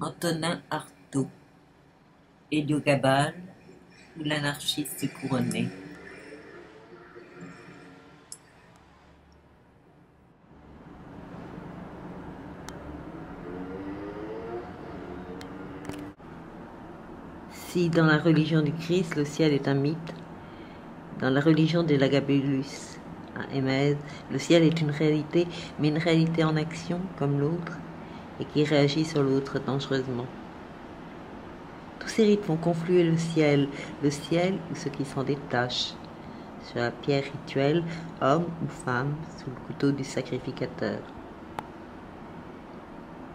Antonin Artaud, Héliogabale ou l'anarchiste couronné. Si dans la religion du Christ le ciel est un mythe, dans la religion de l'Agabélus à Émèse, le ciel est une réalité, mais une réalité en action comme l'autre, et qui réagit sur l'autre dangereusement. Tous ces rites font confluer le ciel ou ce qui s'en détache, sur la pierre rituelle, homme ou femme, sous le couteau du sacrificateur.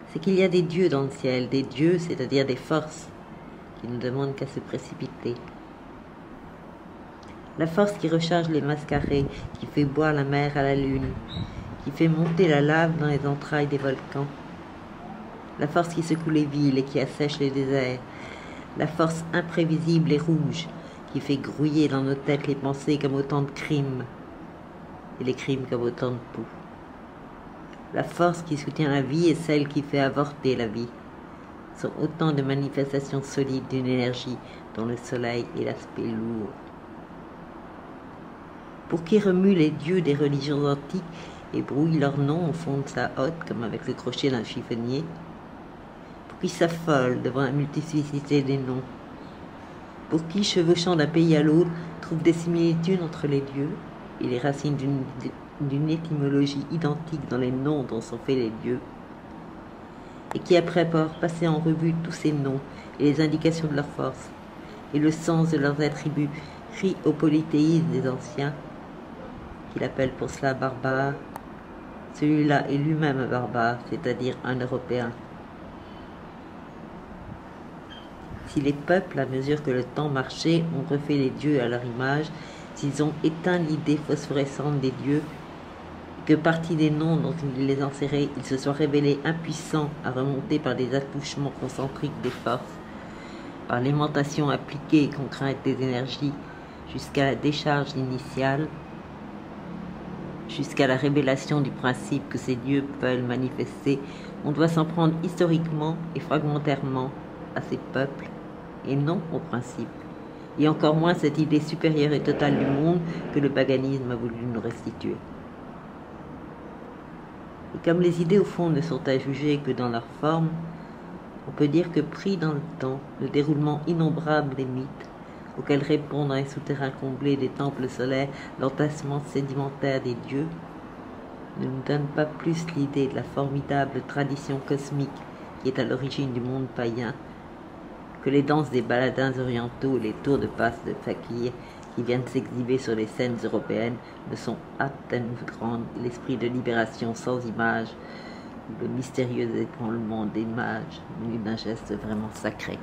C'est qu'il y a des dieux dans le ciel, des dieux, c'est-à-dire des forces, qui ne demandent qu'à se précipiter. La force qui recharge les mascarés, qui fait boire la mer à la lune, qui fait monter la lave dans les entrailles des volcans. La force qui secoue les villes et qui assèche les déserts. La force imprévisible et rouge qui fait grouiller dans nos têtes les pensées comme autant de crimes et les crimes comme autant de poux. La force qui soutient la vie et celle qui fait avorter la vie sont autant de manifestations solides d'une énergie dont le soleil est l'aspect lourd. Pour qui remue les dieux des religions antiques et brouille leur nom au fond de sa hotte comme avec le crochet d'un chiffonnier, pour qui s'affole devant la multiplicité des noms, pour qui, chevauchant d'un pays à l'autre, trouve des similitudes entre les dieux et les racines d'une étymologie identique dans les noms dont sont faits les dieux, et qui, après avoir passé en revue tous ces noms et les indications de leur force et le sens de leurs attributs, crie au polythéisme des anciens, qu'il appelle pour cela barbare. Celui-là est lui-même un barbare, c'est-à-dire un Européen. Si les peuples, à mesure que le temps marchait, ont refait les dieux à leur image, s'ils ont éteint l'idée phosphorescente des dieux, que partie des noms dont ils les enserraient, ils se soient révélés impuissants à remonter par des attouchements concentriques des forces, par l'aimantation appliquée et concrète des énergies, jusqu'à la décharge initiale, jusqu'à la révélation du principe que ces dieux veulent manifester, on doit s'en prendre historiquement et fragmentairement à ces peuples, et non au principe, et encore moins cette idée supérieure et totale du monde que le paganisme a voulu nous restituer. Et comme les idées au fond ne sont à juger que dans leur forme, on peut dire que pris dans le temps, le déroulement innombrable des mythes, auxquels répondent dans les souterrains comblés des temples solaires l'entassement sédimentaire des dieux, ne nous donne pas plus l'idée de la formidable tradition cosmique qui est à l'origine du monde païen, que les danses des baladins orientaux et les tours de passe de fakirs qui viennent s'exhiber sur les scènes européennes ne sont aptes à nous rendre l'esprit de libération sans image, ou le mystérieux ébranlement des mages, muni d'un geste vraiment sacré.